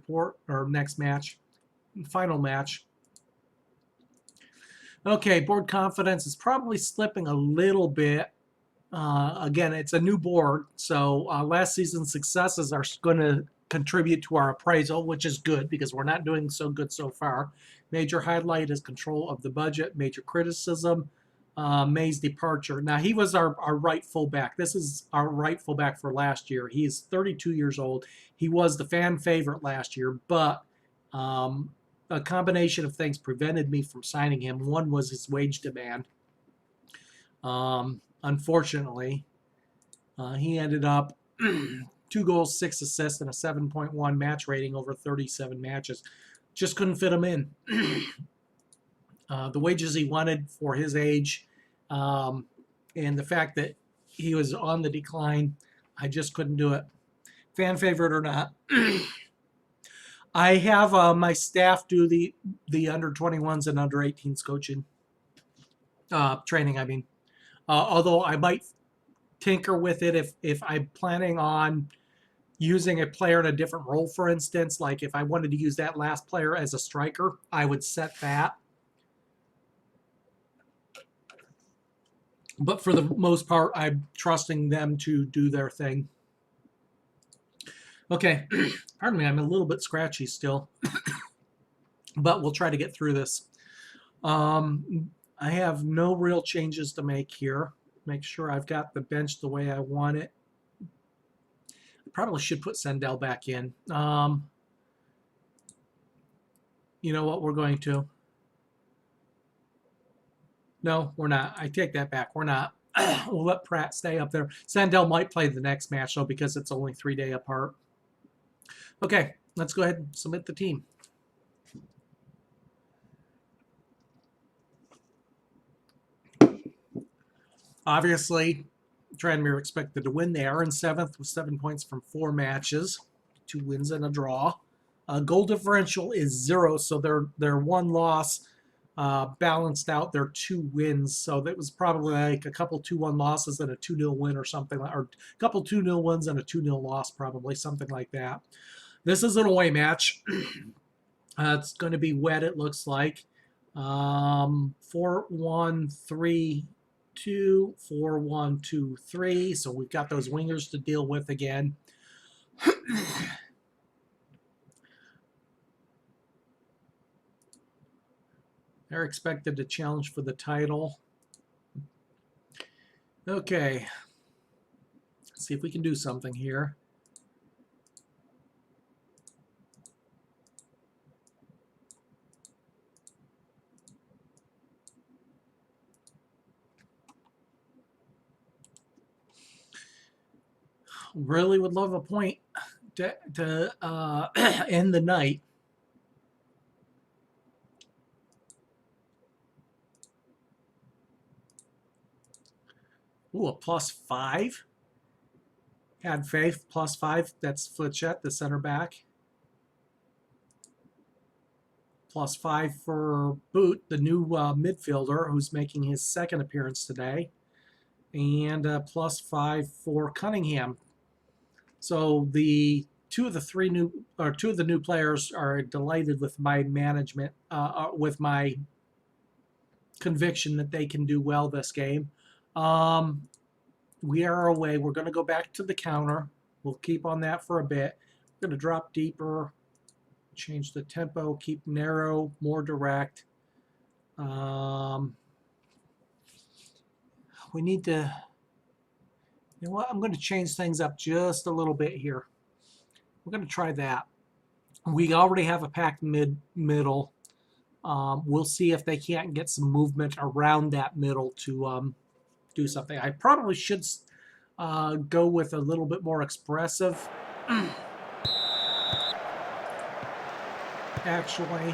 report, or next match, final match. Okay, board confidence is probably slipping a little bit. Again, it's a new board, so last season's successes are going to contribute to our appraisal, which is good because we're not doing so good so far. Major highlight is control of the budget. Major criticism, May's departure. Now, he was our right fullback. This is our right fullback for last year. He is 32 years old. He was the fan favorite last year, but a combination of things prevented me from signing him. One was his wage demand. Unfortunately, he ended up 2 goals, 6 assists, and a 7.1 match rating over 37 matches. Just couldn't fit him in. The wages he wanted for his age, and the fact that he was on the decline, I just couldn't do it. Fan favorite or not. I have my staff do the under 21s and under 18s coaching training. I mean, although I might tinker with it if I'm planning on using a player in a different role. For instance, like if I wanted to use that last player as a striker, I would set that. But for the most part, I'm trusting them to do their thing. Okay, pardon me, I'm a little bit scratchy still, but we'll try to get through this. I have no real changes to make here. Make sure I've got the bench the way I want it. I probably should put Sendell back in. You know what, we're going to. No, we're not. I take that back. We're not. We'll let Pratt stay up there. Sendell might play the next match, though, because it's only 3 days apart. Okay, let's go ahead and submit the team. Obviously, Tranmere expected to win. They are in 7th with 7 points from 4 matches, 2 wins and a draw. Goal differential is 0, so their 1 loss balanced out their 2 wins. So that was probably like a couple 2-1 losses and a 2-0 win or something, or a couple 2-0 wins and a 2-0 loss, probably something like that. This is an away match. It's going to be wet, it looks like. 4-1-3-2, 4-1-2-3. So we've got those wingers to deal with again. They're expected to challenge for the title. Okay. Let's see if we can do something here. Really would love a point to end the night. Ooh, a +5. Had faith, +5. That's Flitchette, the center back. +5 for Boot, the new midfielder who's making his 2nd appearance today. And +5 for Cunningham. So the two of the new players are delighted with my management, with my conviction that they can do well this game. We are away. We're going to go back to the counter. We'll keep on that for a bit. We're going to drop deeper, change the tempo, keep narrow, more direct. We need to, you know what, I'm going to change things up just a little bit here. We're going to try that. We already have a packed middle. We'll see if they can't get some movement around that middle to do something. I probably should go with a little bit more expressive, actually,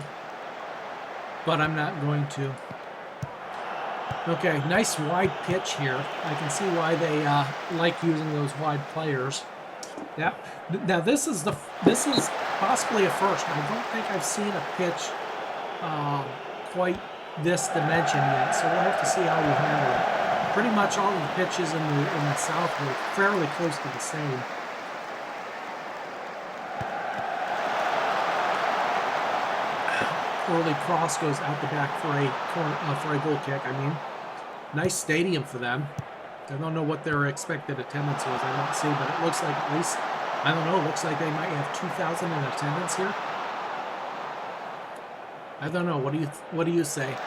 but I'm not going to. Okay, nice wide pitch here. I can see why they like using those wide players. Yeah. Now this is possibly a first. I don't think I've seen a pitch quite this dimension yet, so we'll have to see how we handle it. Pretty much all of the pitches in the South were fairly close to the same. early cross goes out the back for a goal kick. I mean, nice stadium for them. I don't know what their expected attendance was. I don't see, but it looks like at least, I don't know, it looks like they might have 2,000 in attendance here. I don't know. What do you say?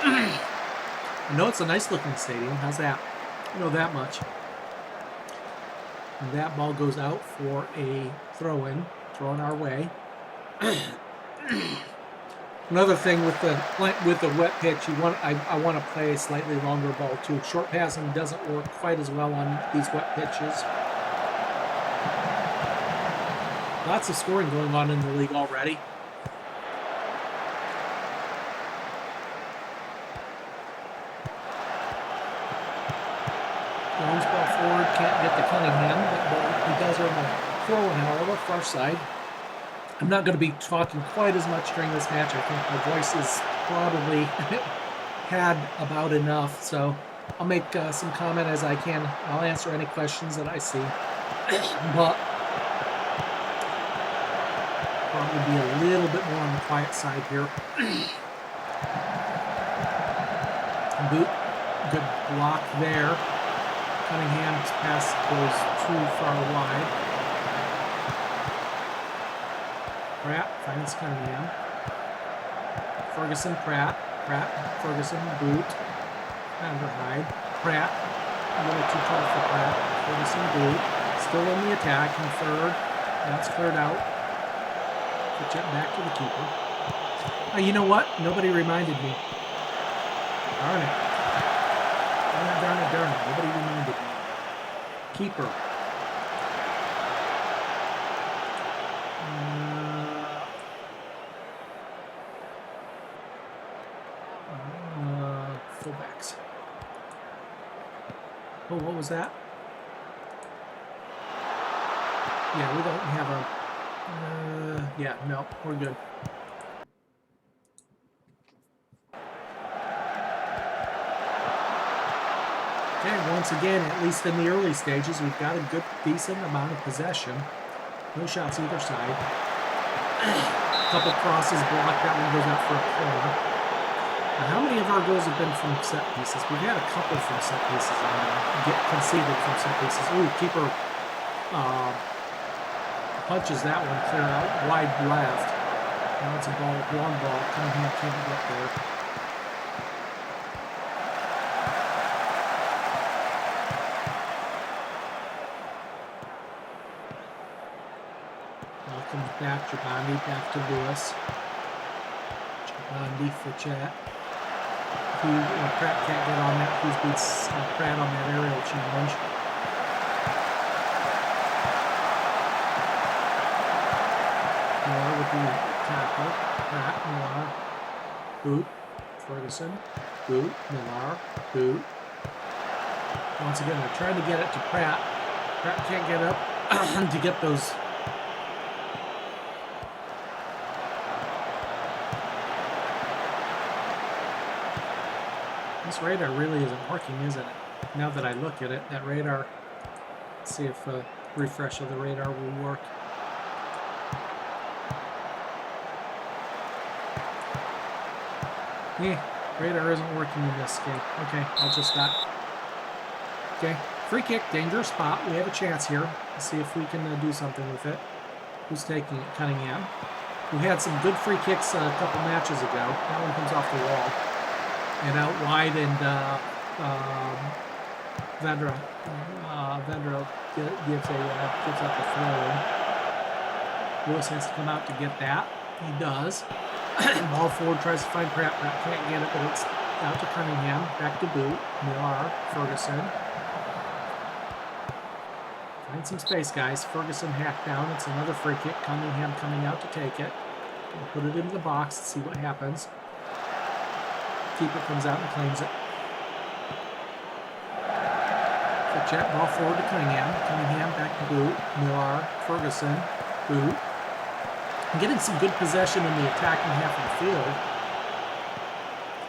I know it's a nice looking stadium. How's that? I know that much. And that ball goes out for a throw-in our way. Another thing with the wet pitch, I want to play a slightly longer ball too. Short passing doesn't work quite as well on these wet pitches. Lots of scoring going on in the league already. Jones ball forward, can't get to Cunningham. He does earn a throw-in, however, far side. I'm not going to be talking quite as much during this match. I think my voice is probably had about enough, so I'll make some comment as I can. I'll answer any questions that I see, but probably be a little bit more on the quiet side here. Boot, good block there. Cunningham's pass goes too far wide. Pratt finds Cunningham. Ferguson, Pratt, Ferguson, Boot, Vanderhyde, Pratt, a little too tall for Pratt, Ferguson, Boot, still in the attack in third, that's cleared out. Pitch it back to the keeper. You know what? Nobody reminded me. Darn it. Darn it. Nobody reminded me. Keeper. Fullbacks. Oh, what was that? Yeah, we don't have a... yeah, no, we're good. Okay, once again, at least in the early stages, we've got a good, decent amount of possession. No shots either side. A couple crosses blocked. That one goes out for a corner. Now, how many of our goals have been from set pieces? We've had a couple from set pieces get conceded from set pieces. Ooh, keeper punches that one clear out, wide left. Now it's a ball, long ball. Cunningham can't get there. Welcome back, Jabandi, back to Lewis. Jabandi for Chat. Pratt can't get on that. Hughes beats Pratt on that aerial challenge. Moore with the tackle. Pratt, Millar, Boot, Ferguson, Boot, Millar, Boot. Once again, they're trying to get it to Pratt. Pratt can't get up to get those. This radar really isn't working, isn't it? Now that I look at it, that radar, let's see if a refresh of the radar will work. Yeah, radar isn't working in this game. Okay, I'll just stop. Okay, free kick, dangerous spot. We have a chance here. Let's see if we can do something with it. Who's taking it? Cunningham. We had some good free kicks a couple matches ago. That one comes off the wall. And out wide, and Vandra gives up a throw. Lewis has to come out to get that. He does. Ball forward, tries to find Pratt. Pratt can't get it, but it's out to Cunningham. Back to Boot. Millar, Ferguson. Find some space, guys. Ferguson hacked down. It's another free kick. Cunningham coming out to take it. We'll put it into the box and see what happens. Keeper comes out and claims it. So check, ball forward to Cunningham. Cunningham back to Boot. Millar, Ferguson, Boot. Getting some good possession in the attacking half of the field.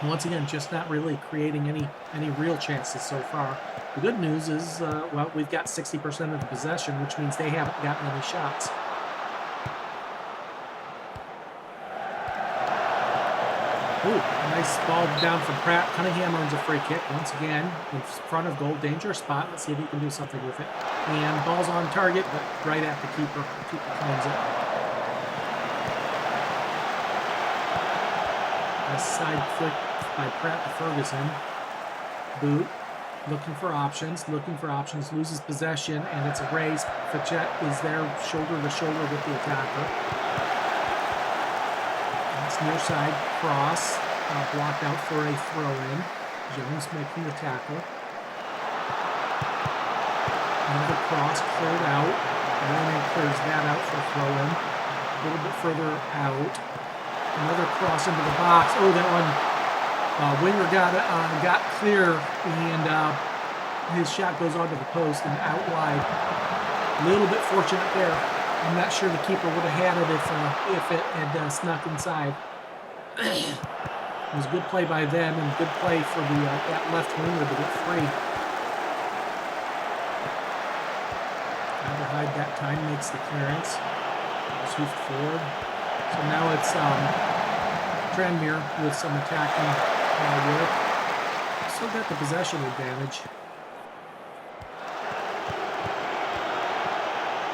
And once again, just not really creating any real chances so far. The good news is, well, we've got 60% of the possession, which means they haven't gotten any shots. Ooh, a nice ball down from Pratt. Cunningham earns a free kick once again in front of goal. Dangerous spot. Let's see if he can do something with it. And ball's on target, but right at the keeper. The keeper claims it. A side flick by Pratt to Ferguson. Boot. Looking for options. Loses possession, and it's a race. Fitchett is there shoulder to shoulder with the attacker. It's near side cross. Blocked out for a throw-in. Jones making the tackle. Another cross cleared out. Ryan clears that out for a throw-in. A little bit further out. Another cross into the box. Oh, that one. Winger got clear, and his shot goes onto the post and out wide. A little bit fortunate there. I'm not sure the keeper would have had it if it had snuck inside. It was a good play by them and good play for the that left winger to get free. Hyde that time makes the clearance. It's hoofed forward. So now it's Tranmere with some attacking work. Still got the possession advantage.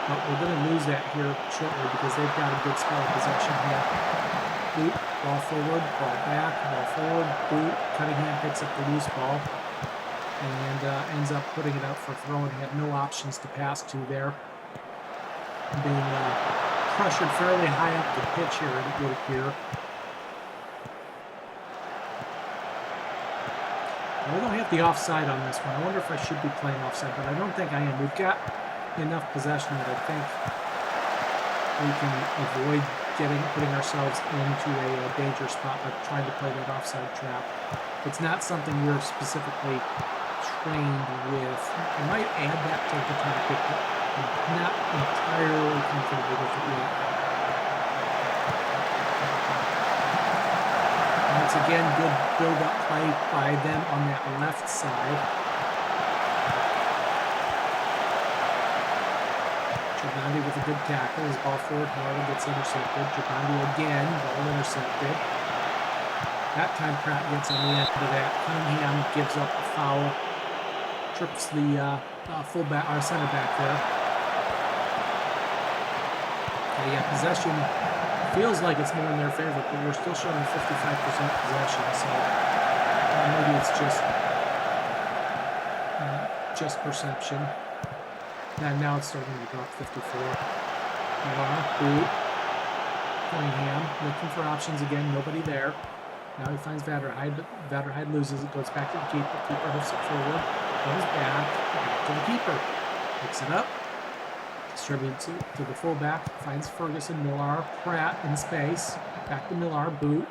But we're going to lose that here shortly because they've got a good spell of possession here. Boot, ball forward, ball back, ball forward, boot. Cunningham picks up the loose ball and ends up putting it out for a throw and had no options to pass to there. Being pressured fairly high up the pitch here, it would appear. We don't have the offside on this one. I wonder if I should be playing offside, but I don't think I am. We've got enough possession that I think we can avoid putting ourselves into a danger spot by trying to play that offside trap. It's not something we're specifically trained with. I might add that to the tactic, but I'm not entirely comfortable with it yet. Once again, good build-up play by them on that left side. Giovanni with a good tackle. His ball forward, however, gets intercepted. Giovanni again, ball intercepted. That time Pratt gets on the end of that. Cunningham gives up a foul. Trips the fullback, or center back there. Okay, yeah, possession feels like it's more in their favor, but we're still showing 55% possession, so maybe it's just perception. And now it's starting to drop 54. Boot. Cunningham looking for options again, nobody there. Now he finds Vatterheide, but Vatterheide loses it, goes back to the keeper. Keeper hooks it forward, goes back to the keeper. Picks it up, distributes it to the fullback, finds Ferguson, Millar, Pratt in space. Back to Millar, Boot.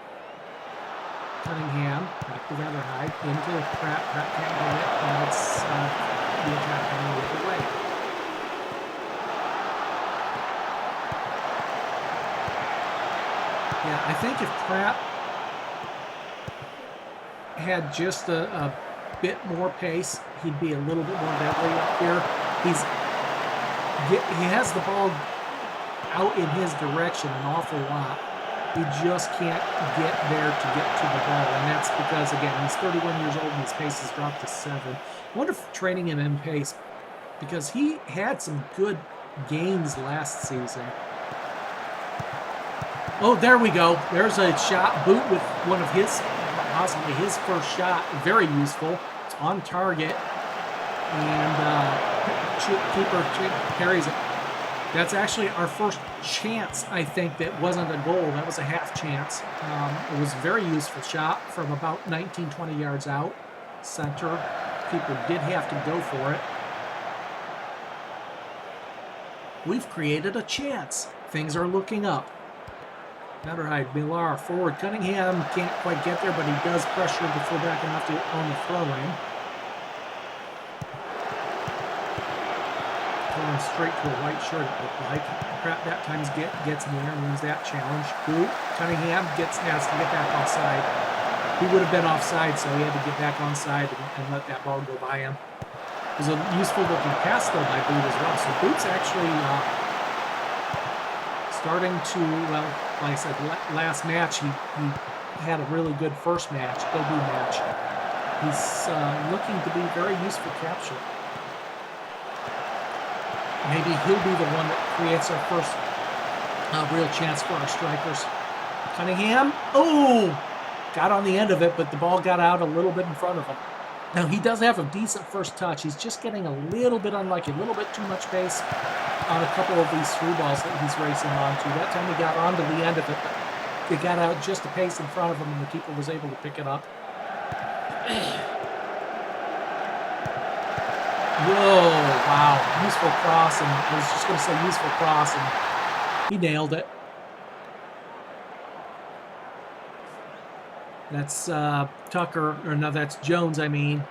Cunningham, back to Vatterheide, into Pratt. Pratt can't get it, and it's the attack coming the other way. Yeah, I think if Pratt had just a bit more pace, he'd be a little bit more deadly up here. He has the ball out in his direction an awful lot. He just can't get there to get to the ball, and that's because, again, he's 31 years old and his pace has dropped to 7. I wonder if training him in pace, because he had some good gains last season. Oh, there we go. There's a shot. Boot with one of his, possibly his first shot. Very useful. It's on target. And keeper carries it. That's actually our first chance, I think, that wasn't a goal. That was a half chance. It was a very useful shot from about 19, 20 yards out. Center. Keeper did have to go for it. We've created a chance. Things are looking up. Vatterheide, Millar, forward. Cunningham can't quite get there, but he does pressure the fullback enough to own the throw-in. Going straight to a white shirt, it looked like. Pratt that time gets in there and wins that challenge. Boot. Cunningham has to get back onside. He would have been offside, so he had to get back onside and let that ball go by him. It was a useful looking pass, though, by Boot as well. So Boot's actually starting to, well, like I said, last match he had a really good first match, debut match. He's looking to be very useful capture. Maybe he'll be the one that creates our first real chance for our strikers. Cunningham, oh, got on the end of it, but the ball got out a little bit in front of him. Now, he does have a decent first touch. He's just getting a little bit unlucky, a little bit too much pace on a couple of these through balls that he's racing onto. That time he got onto the end of it, but it got out just a pace in front of him, and the keeper was able to pick it up. Whoa, wow, useful cross, and I was just going to say useful cross, and he nailed it. That's Tucker, or no, that's Jones, I mean.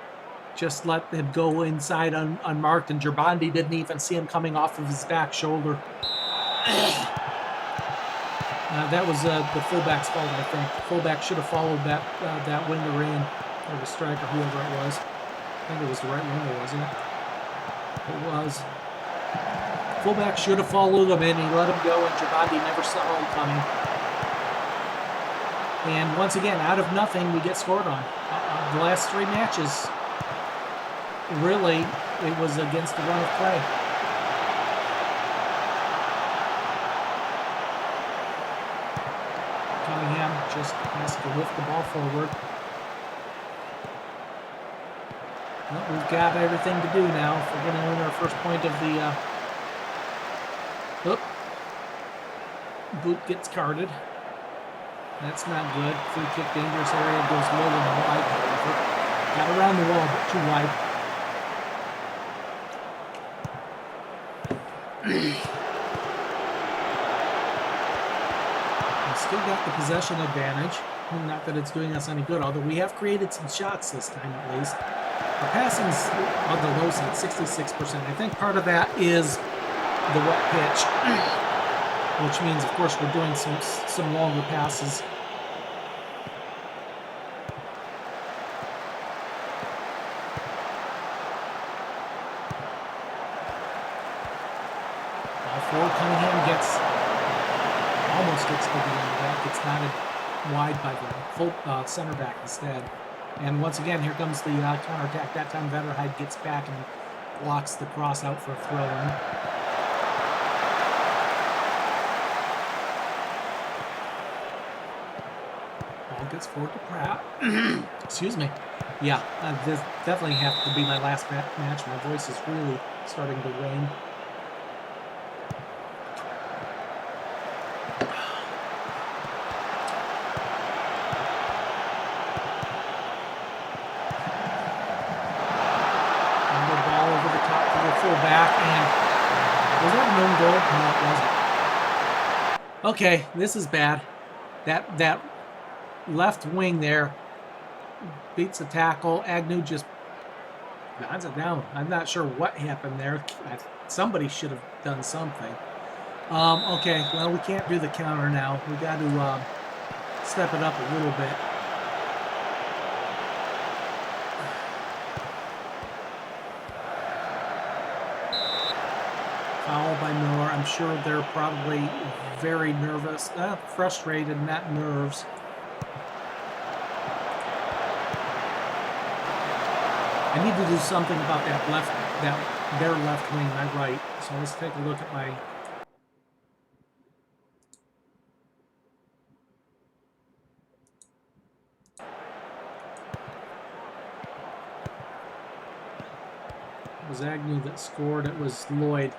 Just let him go inside unmarked, and Gerbandi didn't even see him coming off of his back shoulder. That was the fullback's fault, I think. The fullback should have followed that winger in, or the striker, whoever it was. I think it was the right winger, wasn't it? It was. Fullback should have followed him in. He let him go, and Gerbandi never saw him coming. And once again, out of nothing, we get scored on. The last 3 matches, really, it was against the run of play. Cunningham just has to lift the ball forward. Well, we've got everything to do now if we're going to win our first point of the... Boot gets carded. That's not good. Free kick, dangerous area, goes low and wide, however. Got around the wall, but too wide. We still got the possession advantage. Not that it's doing us any good, although we have created some shots this time at least. Our passing's on the low side, 66%. I think part of that is the wet pitch, which means, of course, we're doing some longer passes. Cunningham almost gets to the end of that. Gets knotted wide by the full center back instead. And once again, here comes the counterattack. That time, Vetterheide gets back and blocks the cross out for a throw-in. Ball gets forward to Pratt. Excuse me. Yeah, this definitely have to be my last match. My voice is really starting to wane. Back, and was that an own goal? No, it wasn't. Okay, this is bad. That left wing there beats the tackle. Agnew just nods it down. I'm not sure what happened there. Somebody should have done something. Okay, well, we can't do the counter now. We got to step it up a little bit. Foul by Miller. I'm sure they're probably very nervous, frustrated, not nerves. I need to do something about their left wing, my right. So let's take a look at my. It was Agnew that scored. It was Lloyd.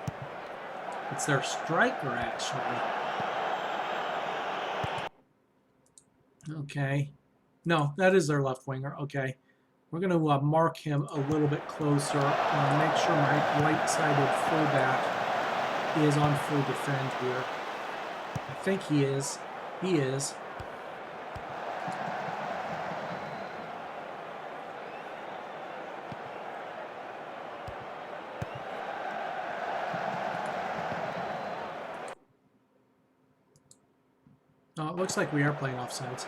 It's their striker, actually. Okay. No, that is their left winger. Okay. We're going to mark him a little bit closer and make sure my right-sided fullback is on full defend here. I think he is. He is. Oh, it looks like we are playing offsides.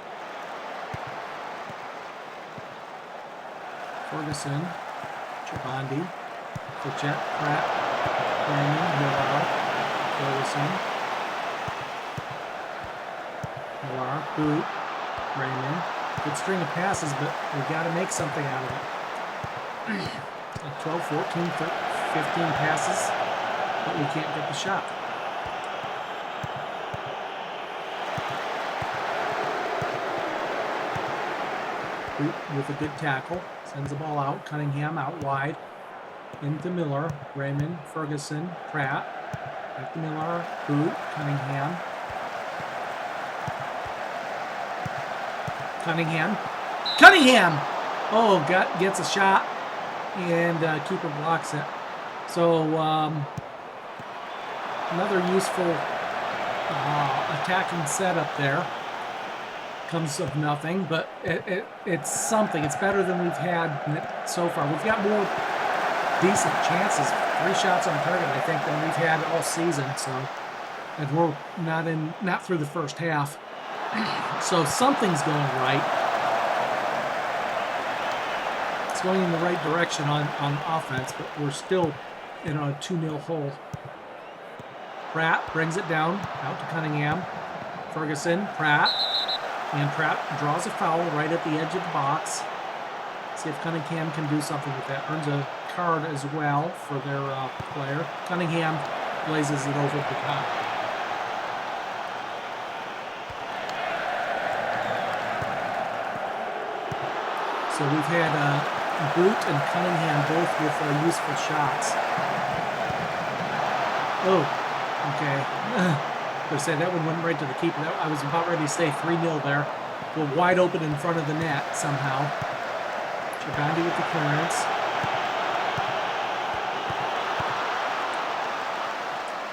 Ferguson, Gerbandi, Fitchett, Pratt, Raymond, Millar, Ferguson, Millar, Boot, Raymond. Good string of passes, but we got to make something out of it. 12, 14, 15 passes, but we can't get the shot. With a good tackle, sends the ball out. Cunningham out wide. Into Miller, Raymond, Ferguson, Pratt. Back to Miller, Boot, Cunningham. Cunningham! Oh, gets a shot, and keeper blocks it. So another useful attacking setup there. Comes of nothing, but it's something. It's better than we've had so far. We've got more decent chances, 3 shots on target, I think, than we've had all season. So, and we're not through the first half. So something's going right. It's going in the right direction on offense, but we're still in a 2-0 hole. Pratt brings it down out to Cunningham. Ferguson, Pratt. And Pratt draws a foul right at the edge of the box. See if Cunningham can do something with that. Earns a card as well for their player. Cunningham blazes it over the top. So we've had Boot and Cunningham both with useful shots. Oh, okay. I was saying that one went right to the keeper. I was about ready to say 3-0 there. We're wide open in front of the net somehow. Chabandi with the clearance.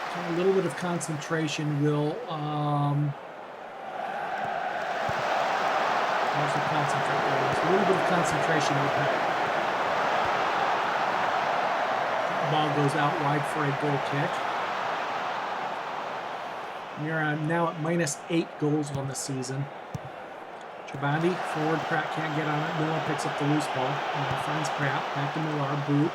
Okay, a little bit of concentration will also concentrate. A little bit of concentration will help. The ball goes out wide for a goal kick. We're now at -8 goals on the season. Chabandi, forward, Pratt can't get on it. Miller picks up the loose ball. Finds Pratt, back to Miller, Boot.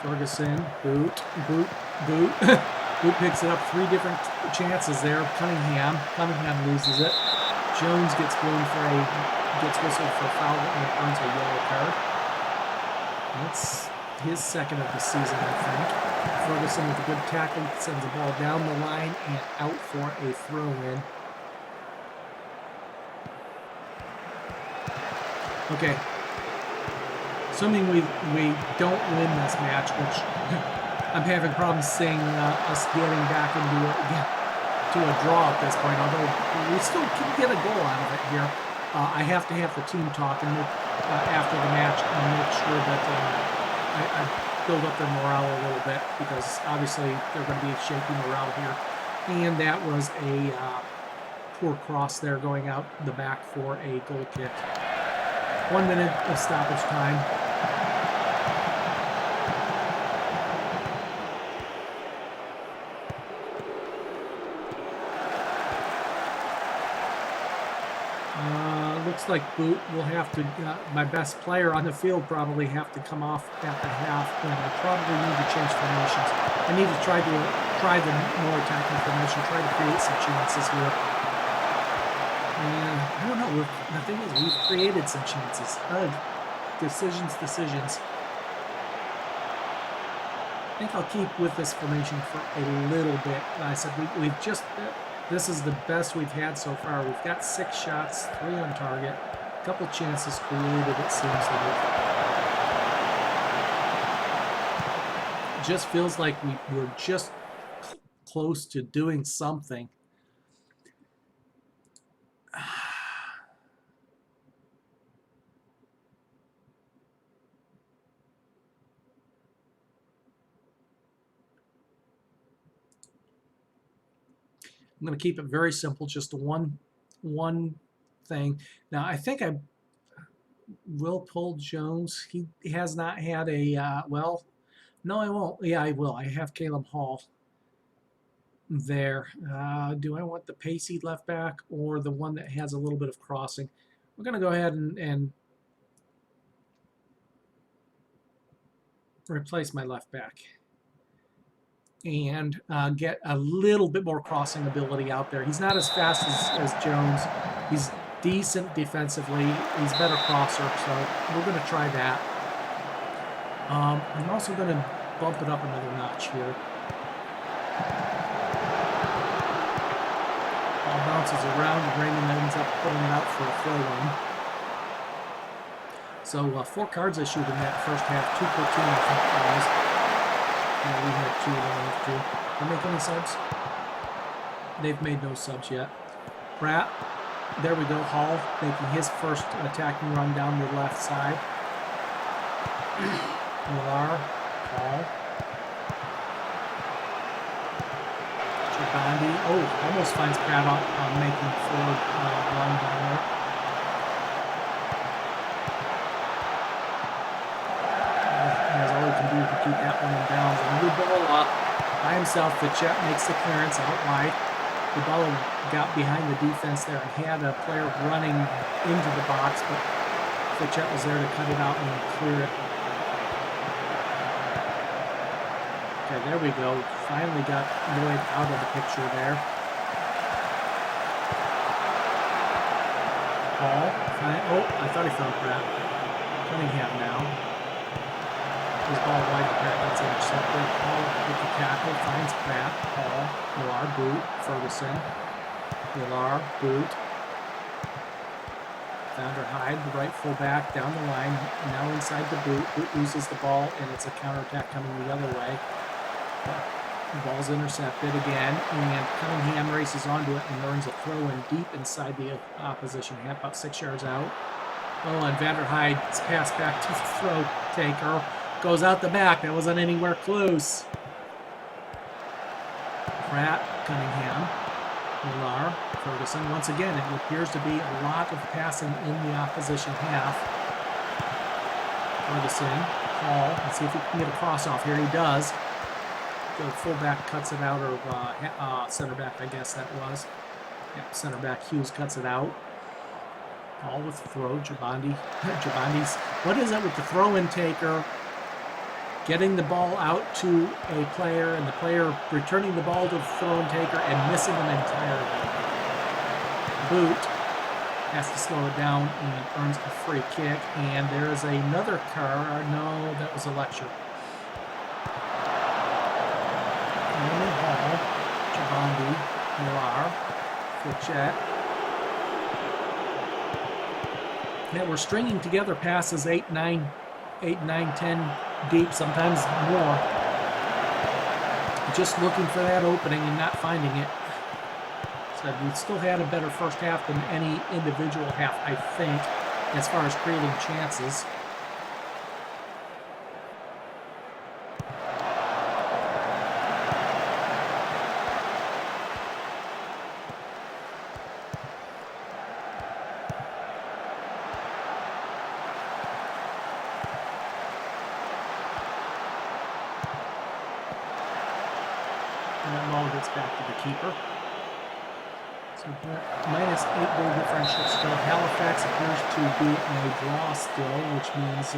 Ferguson, Boot. Boot picks it up, 3 different chances there. Cunningham loses it. Jones gets whistled for a foul and earns a yellow card. That's his second of the season, I think. Ferguson with a good tackle sends the ball down the line and out for a throw-in. Okay. Assuming we don't win this match, which I'm having problems seeing us getting back to a draw at this point, although we still can get a goal out of it here. I have to have the team talking after the match and make sure that I build up their morale a little bit, because obviously they're going to be shaky morale here. And that was a poor cross there going out the back for a goal kick. 1 minute of stoppage time. Looks like Boot will have to, my best player on the field probably have to come off at the half, and I probably need to change formations. I need to try the more attacking formation, try to create some chances here. And I don't know, the thing is, we've created some chances. Decisions. I think I'll keep with this formation for a little bit. I said we've just... This is the best we've had so far. We've got 6 shots, 3 on target, a couple chances created, it seems like. It just feels like we're just close to doing something. I'm going to keep it very simple, just one thing. Now, I think I will pull Jones. He has not had a, well, no, I won't. Yeah, I will. I have Caleb Hall there. Do I want the pacey left back or the one that has a little bit of crossing? We're going to go ahead and replace my left back and get a little bit more crossing ability out there. He's not as fast as Jones. decent defensively. He's a better crosser, so we're going to try that. I'm also going to bump it up another notch here. Ball bounces around, and Raymond ends up putting it out for a throw-in. So 4 cards issued in that first half, 2 platoon, I think it was. Yeah, we had 2, we have 2. Did they make any subs? They've made no subs yet. Pratt, there we go, Hall making his first attacking run down the left side. Millar, Hall. Chibandi, almost finds Pratt making forward run down there. Has all he can do to keep that one in bounds. And Lubella by himself, Fichet makes the clearance out wide. Lubella got behind the defense there and had a player running into the box, but Fichet was there to cut it out and clear it. Okay, there we go. Finally got Lloyd out of the picture there. Paul, I thought he found Pratt. Cunningham now. His ball wide to Pratt, that's intercepted. Paul with the tackle, finds Pratt. Paul, Millar, boot, Ferguson. Millar, boot. Founder Hyde, the right fullback, down the line, now inside the boot. Boot loses the ball, and it's a counterattack coming the other way. The ball's intercepted again, and Cunningham races onto it and earns a throw-in deep inside the opposition half, about 6 yards out. And Vander Hyde's pass back to the throw taker. Goes out the back. That wasn't anywhere close. Pratt, Cunningham, Millar, Ferguson. Once again, it appears to be a lot of passing in the opposition half. Ferguson, Hall. Let's see if he can get a cross off here. He does. The fullback cuts it out, or center back, I guess that was. Yep, center back Hughes cuts it out. Hall with the throw. Jabandi's. What is it with the throw-in taker? Getting the ball out to a player, and the player returning the ball to the throw-in taker and missing them entirely. Boot has to slow it down and earns a free kick. And there is another card. No, that was a lecture. Hall, Chabandi, Millar, Fichet. Yeah, we're stringing together passes 8, 9, 10 deep, sometimes more. Just looking for that opening and not finding it. So we still had a better first half than any individual half, I think, as far as creating chances. Back to the keeper. So minus 8 goal differential still. Halifax appears to be in a draw still, which means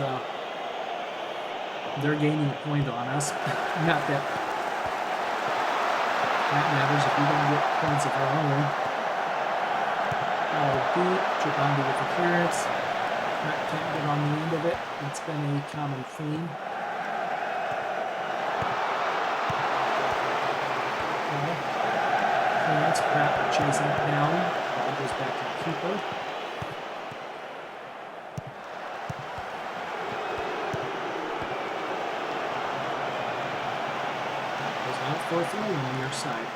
they're gaining a point on us. Not that that matters if we don't get points of our own. Deep, Chibandi with the clearance. Can't get on the end of it. It's been a common theme. Pratt chasing it down. Ball goes back to the keeper. Goes out for a throw on the near side.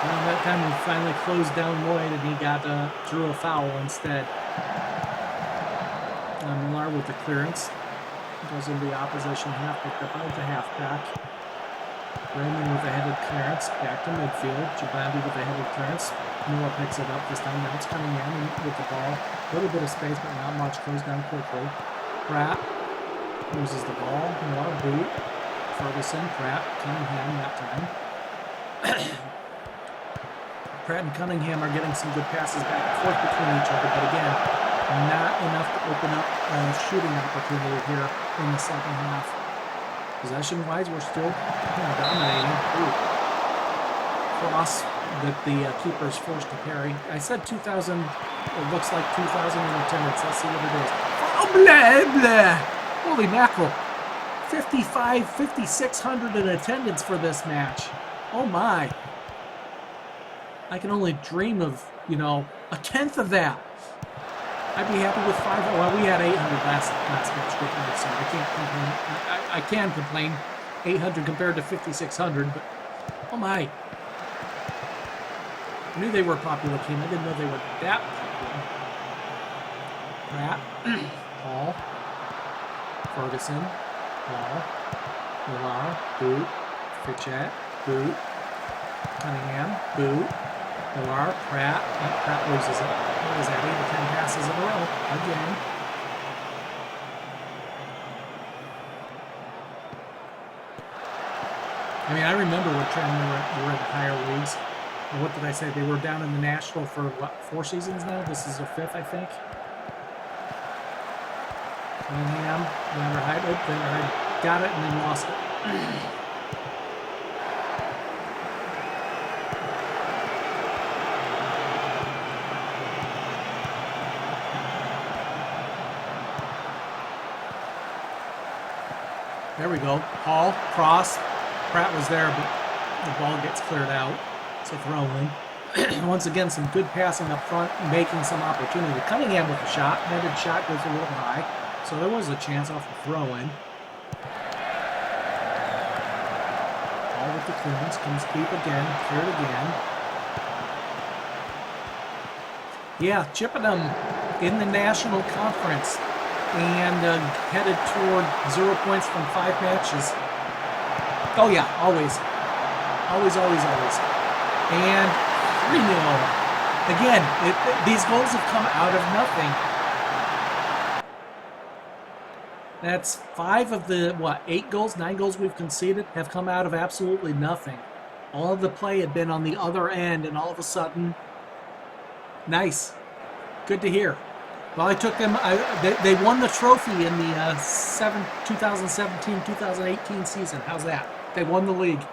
Well, that time we finally closed down Lloyd, and he got drew a foul instead. Millar with the clearance. Goes into the opposition half, picked up out the halfback. Raymond with a headed clearance, back to midfield. Jabandi with a headed clearance. Miller picks it up this time. Now it's Cunningham with the ball. A little bit of space, but not much. Goes down quickly. Pratt loses the ball. Miller, boot. Ferguson, Pratt, Cunningham that time. Pratt and Cunningham are getting some good passes back and forth between each other, but again, not enough to open up a shooting opportunity here in the second half. Possession-wise, we're still dominating. Ooh. Cross that the keeper's forced to carry. I said 2,000. It looks like 2,000 in attendance. Let's see what it is. Oh, blah, blah. Holy mackerel. 5,600 in attendance for this match. Oh, my. I can only dream of, a tenth of that. I'd be happy with 5. Well, we had 800 last match, so I can't complain. I can complain. 800 compared to 5,600, but oh my. I knew they were a popular team. I didn't know they were that popular. Pratt, Hall, Ferguson, Hall, Millar, Boot, Fitchett, Boot, Cunningham, Boot, Millar, Pratt. Pratt loses it. What is that? 8 or 10 passes in a row again. I mean, I remember what trend we were in the higher leagues. And what did I say? They were down in the National for, what, 4 seasons now? This is their 5th, I think. Cunningham, Vanderhyde. Oh, Vanderhyde got it and then lost it. There we go. Hall, cross. Pratt was there, but the ball gets cleared out. So throw in. Once again, some good passing up front, making some opportunity. Cunningham with a shot. Netted shot goes a little high. So there was a chance off the throw in. Ball with the clearance. Comes deep again. Cleared again. Yeah, Chippenham in the National Conference. And headed toward 0 points from 5 matches. Oh yeah, always. Always, always, always. And 3-0. Again, these goals have come out of nothing. That's 5 of the, 8 goals, 9 goals we've conceded have come out of absolutely nothing. All of the play had been on the other end, and all of a sudden, nice. Good to hear. Well, I took them. They won the trophy in the 2017-2018 season. How's that? They won the league.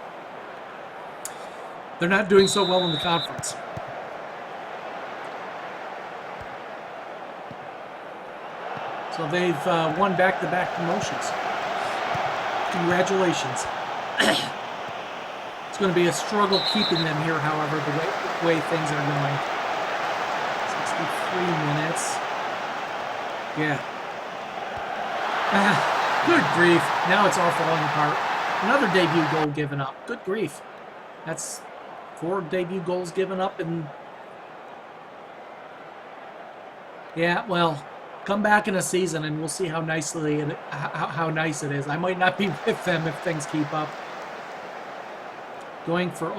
They're not doing so well in the conference. So they've won back-to-back promotions. Congratulations. It's going to be a struggle keeping them here, however, the way things are going. 63 minutes. Yeah. Good grief. Now it's all falling apart. Another debut goal given up. Good grief. That's 4 debut goals given up. And yeah, well, come back in a season and we'll see how nice it is. I might not be with them if things keep up. Going for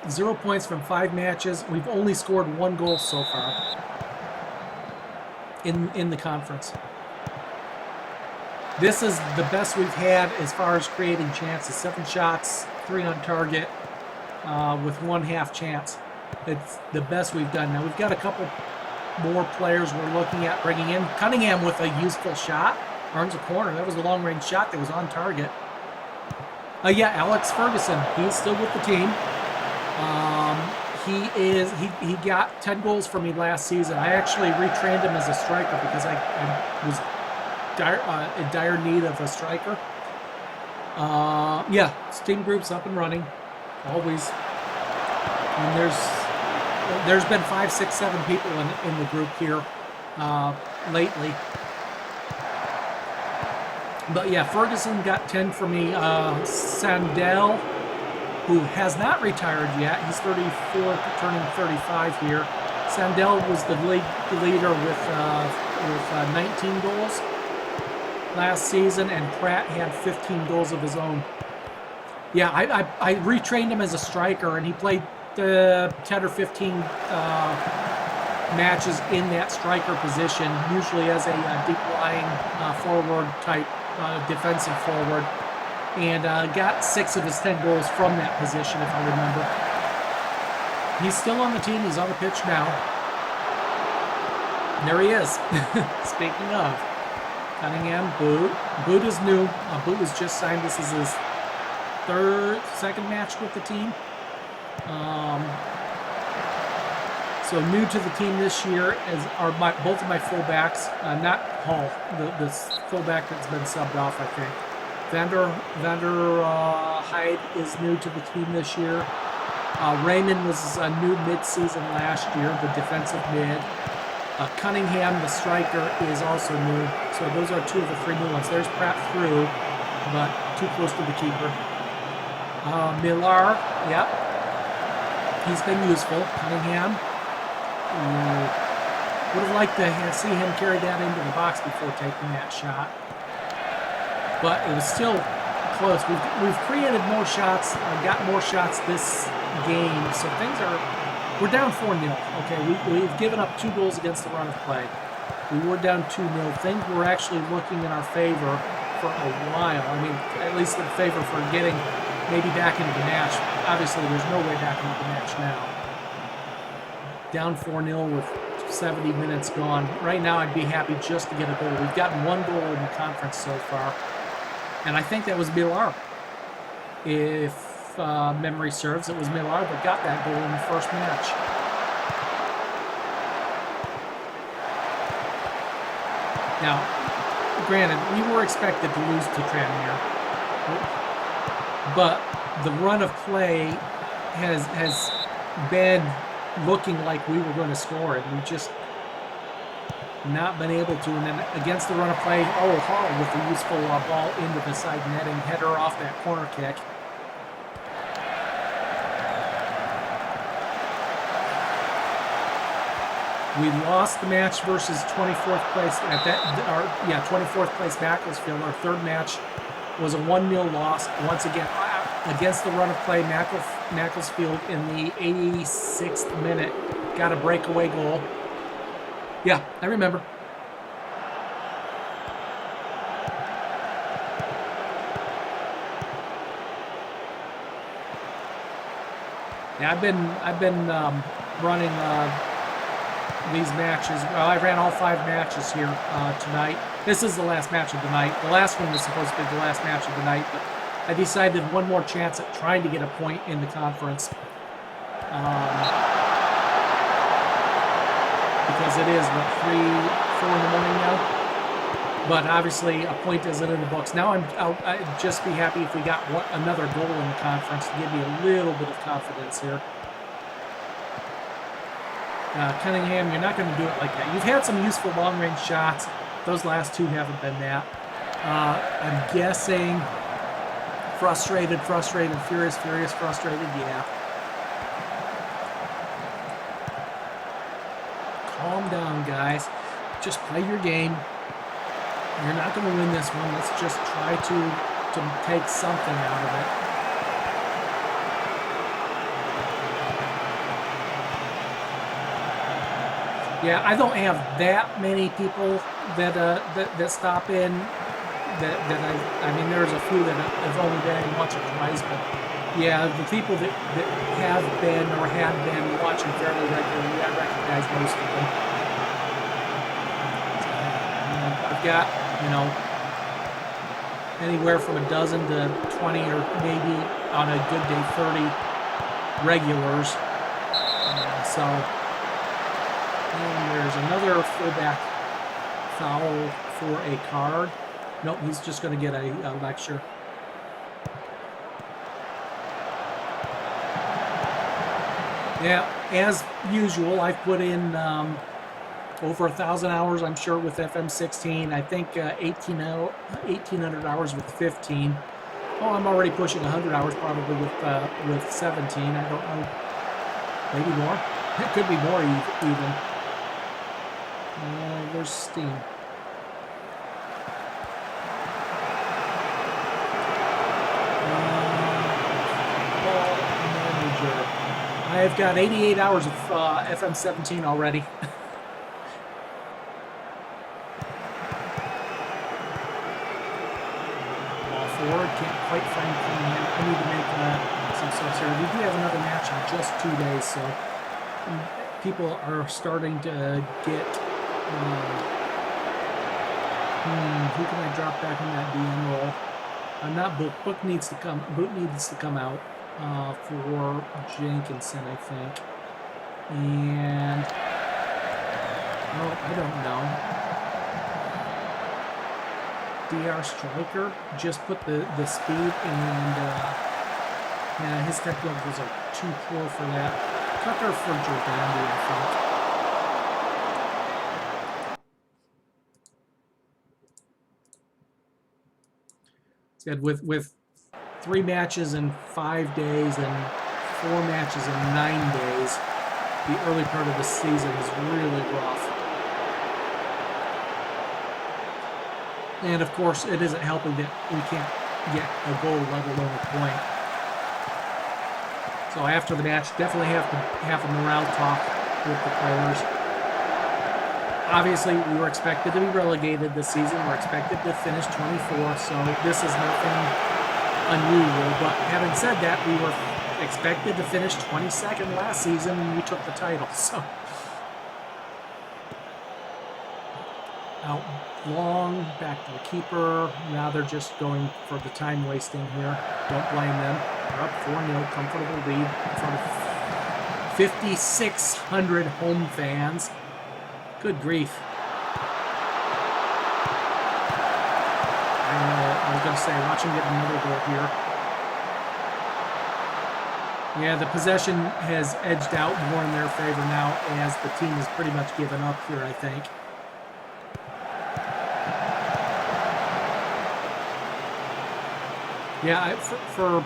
0 points from 5 matches. We've only scored 1 goal so far. In the conference. This is the best we've had as far as creating chances. 7 shots, 3 on target, with 1 half chance. It's the best we've done. Now we've got a couple more players we're looking at bringing in. Cunningham with a useful shot. Earns a corner. That was a long-range shot that was on target. Yeah, Alex Ferguson. He's still with the team. He got 10 goals for me last season. I actually retrained him as a striker because I was in dire need of a striker. Yeah, team group's up and running, always. And there's been 5, 6, 7 people in the group here lately. But yeah, Ferguson got 10 for me. Sandell, who has not retired yet. He's 34, turning 35 here. Sandell was the leader with 19 goals last season, and Pratt had 15 goals of his own. Yeah, I retrained him as a striker, and he played 10 or 15 matches in that striker position, usually as a deep-lying forward type, defensive forward. And got 6 of his 10 goals from that position, if I remember. He's still on the team. He's on the pitch now. And there he is. Speaking of. Cunningham, Boot. Boot is new. Boot was just signed. This is his second match with the team. So new to the team this year are both of my fullbacks. Not Hall, the fullback that's been subbed off, I think. Vander Hyde is new to the team this year. Raymond was a new mid-season last year, the defensive mid. Cunningham, the striker, is also new. So those are two of the three new ones. There's Pratt through, but too close to the keeper. Millar, yep. He's been useful. Cunningham. Would have liked to see him carry that into the box before taking that shot. But it was still close. We've created more shots, got more shots this game. So we're down 4-0. Okay, we've given up 2 goals against the run of play. We were down 2-0. Things were actually looking in our favor for a while. I mean, at least in favor for getting maybe back into the match. Obviously, there's no way back into the match now. Down 4-0 with 70 minutes gone. Right now, I'd be happy just to get a goal. We've gotten 1 goal in the conference so far. And I think that was Millar. If memory serves, it was Millar that got that goal in the first match. Now, granted, we were expected to lose to Tranmere, but the run of play has been looking like we were going to score it. We've just not been able to. And then against the run of play, Hall with a useful ball into the side netting, header off that corner kick. We lost the match versus 24th place at that. 24th place Macclesfield. Our third match was a 1-0 loss. Once again, against the run of play, Macclesfield in the 86th minute got a breakaway goal. Yeah, I remember. Yeah, I've been running these matches. Well, I ran all 5 matches here tonight. This is the last match of the night. The last one was supposed to be the last match of the night, but I decided one more chance at trying to get a point in the conference. Because it is, 4 in the morning now? But obviously, a point isn't in the books. Now I'd just be happy if we got another goal in the conference to give me a little bit of confidence here. Cunningham, you're not going to do it like that. You've had some useful long-range shots. Those last 2 haven't been that. I'm guessing frustrated, furious, frustrated, yeah. Calm down, guys. Just play your game. You're not going to win this one. Let's just try to take something out of it. Yeah, I don't have that many people that stop in. I mean, there's a few that have only been once or twice, but yeah, the people that have been or have been watching fairly regularly, I recognize most of them. I've got, anywhere from a dozen to 20 or maybe on a good day 30 regulars. And there's another fullback foul for a card. Nope, he's just going to get a lecture. Yeah, as usual, I've put in over 1,000 hours, I'm sure, with FM16. I think 1,800 hours with 15. Oh, I'm already pushing 100 hours probably with 17. I don't know. Maybe more. It could be more even. Where's Steam? I've got 88 hours of FM17 already. Ball forward, can't quite find Cunningham. I need to make some subs here. We do have another match in just 2 days, so people are starting to get Who can I drop back in that DM role? Not Book. Book needs to come. Book needs to come out for Jenkinson, I think. And I don't know. DR Striker just put the speed and yeah, his technicals are too poor for that. Tucker for Jordandi, I think. Said with 3 matches in 5 days and 4 matches in 9 days, the early part of the season is really rough. And of course, it isn't helping that we can't get a goal, let alone a point. So after the match, definitely have to have a morale talk with the players. Obviously, we were expected to be relegated this season. We're expected to finish 24th, so this is nothing unusual. But having said that, we were expected to finish 22nd last season, and we took the title. So out long, back to the keeper. Now they're just going for the time wasting here. Don't blame them. They're up 4-0, comfortable lead in front of 5,600 home fans. Good grief. I was going to say, watch him get another goal here. Yeah, the possession has edged out more in their favor now as the team has pretty much given up here, I think. Yeah, for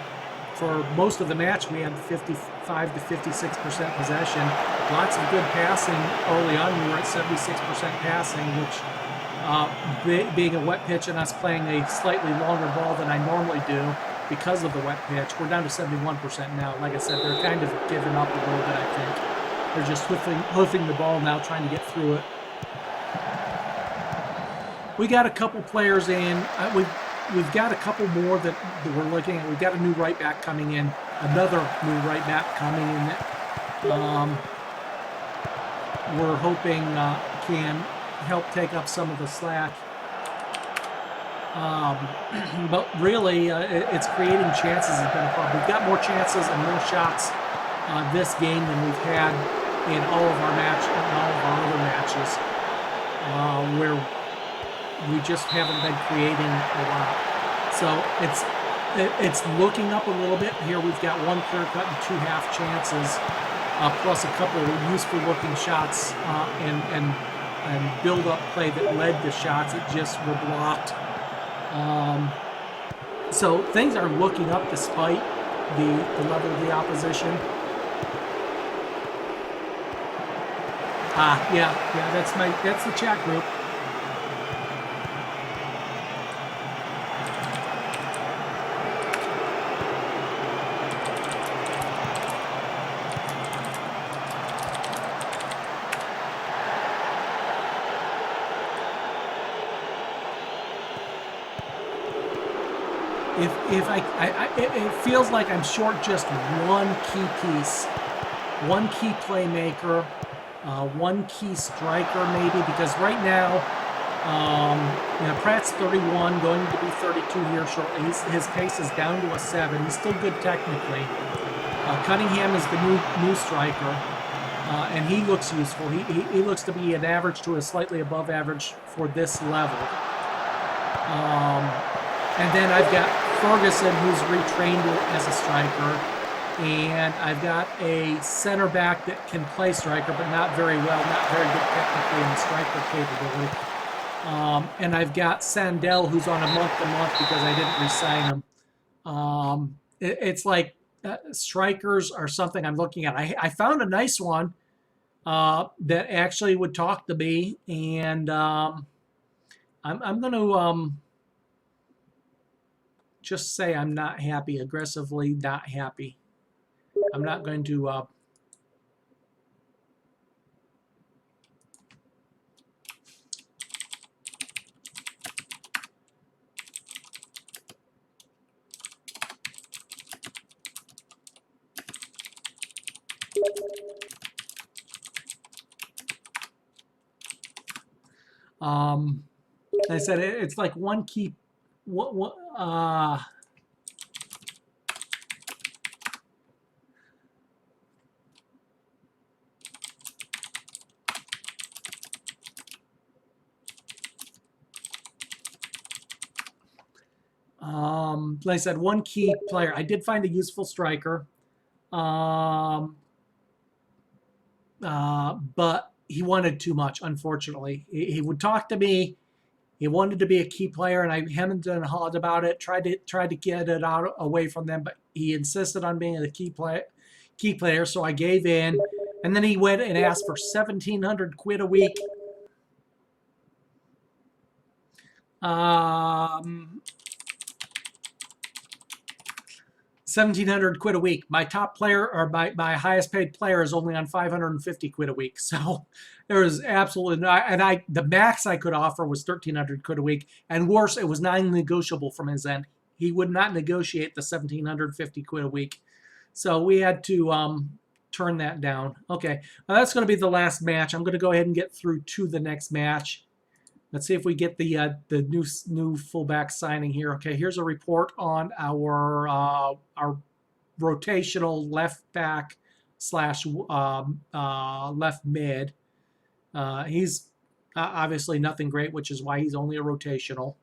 most of the match, we had 55 to 56% possession. Lots of good passing early on. We were at 76% passing, which, being a wet pitch and us playing a slightly longer ball than I normally do because of the wet pitch, we're down to 71% now. Like I said, they're kind of giving up a little bit, I think. They're just hoofing the ball now, trying to get through it. We got a couple players in. We've got a couple more that we're looking at. We've got a new right back coming in, another new right back coming in that we're hoping can help take up some of the slack. But really, it's creating chances has been a problem. We've got more chances and more shots this game than we've had in all of our other matches, where we just haven't been creating a lot. So it's looking up a little bit. Here we've got 1 clear cut and 2 half chances, plus a couple of useful looking shots and build up play that led to shots that just were blocked. So things are looking up despite the level of the opposition. Yeah, that's the chat group. It feels like I'm short just one key piece, one key playmaker, one key striker maybe, because right now, Pratt's 31, going to be 32 here shortly. His pace is down to a 7. He's still good technically. Cunningham is the new striker, and he looks useful. He looks to be an average to a slightly above average for this level. And then I've got Ferguson, who's retrained as a striker, and I've got a center back that can play striker, but not very well, not very good technically in striker capability. And I've got Sandell, who's on a month-to-month because I didn't re-sign him. It's like strikers are something I'm looking at. I found a nice one that actually would talk to me, and I'm going to just say I'm not happy, aggressively not happy. I'm not going to I said it's like one key. What? Like I said, one key player. I did find a useful striker, but he wanted too much. Unfortunately, he would talk to me. He wanted to be a key player, and I hemmed and hawed about it. Tried to get it out away from them, but he insisted on being a key player. So I gave in, and then he went and asked for 1,700 quid a week. 1,700 quid a week. My top player, or my highest paid player, is only on 550 quid a week. So there was absolutely no, and the max I could offer was 1,300 quid a week. And worse, it was non-negotiable from his end. He would not negotiate the 1,750 quid a week. So we had to turn that down. Okay, well, that's going to be the last match. I'm going to go ahead and get through to the next match. Let's see if we get the new fullback signing here. Okay, here's a report on our rotational left back slash left mid. He's obviously nothing great, which is why he's only a rotational.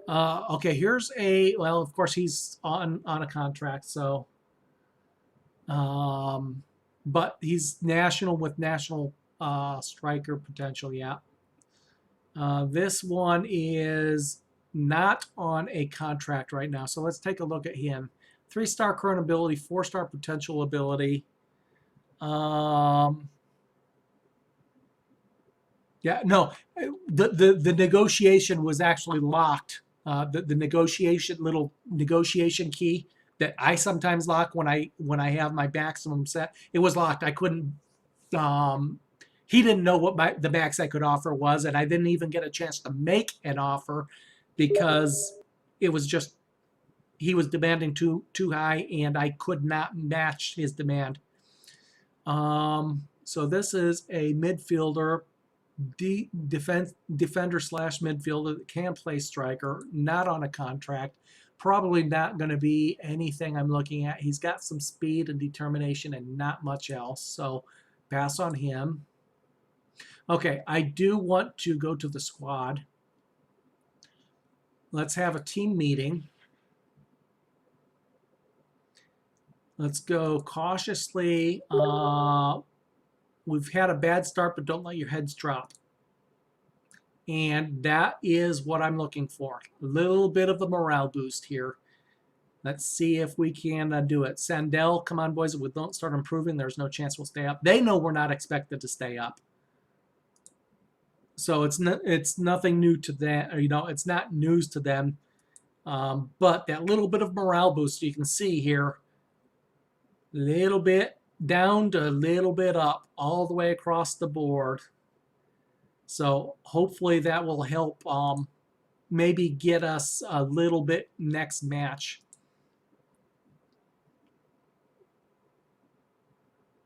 Okay, here's well, of course he's on a contract, so but he's national with national striker potential, yeah. This one is not on a contract right now, so let's take a look at him. 3-star current ability, 4-star potential ability. Yeah, no, the negotiation was actually locked. The little negotiation key that I sometimes lock when I have my maximum set, it was locked. I couldn't. He didn't know what the max I could offer was, and I didn't even get a chance to make an offer because it was just he was demanding too high, and I could not match his demand. So this is a midfielder, defender slash midfielder that can play striker, not on a contract. Probably not going to be anything I'm looking at. He's got some speed and determination and not much else, so pass on him. Okay, I do want to go to the squad. Let's have a team meeting. Let's go cautiously. We've had a bad start, but don't let your heads drop. And that is what I'm looking for. A little bit of a morale boost here. Let's see if we can do it. Sandell, come on, boys. If we don't start improving, there's no chance we'll stay up. They know we're not expected to stay up. So it's nothing new to that, it's not news to them. But that little bit of morale boost you can see here, little bit down to a little bit up, all the way across the board. So hopefully that will help maybe get us a little bit next match.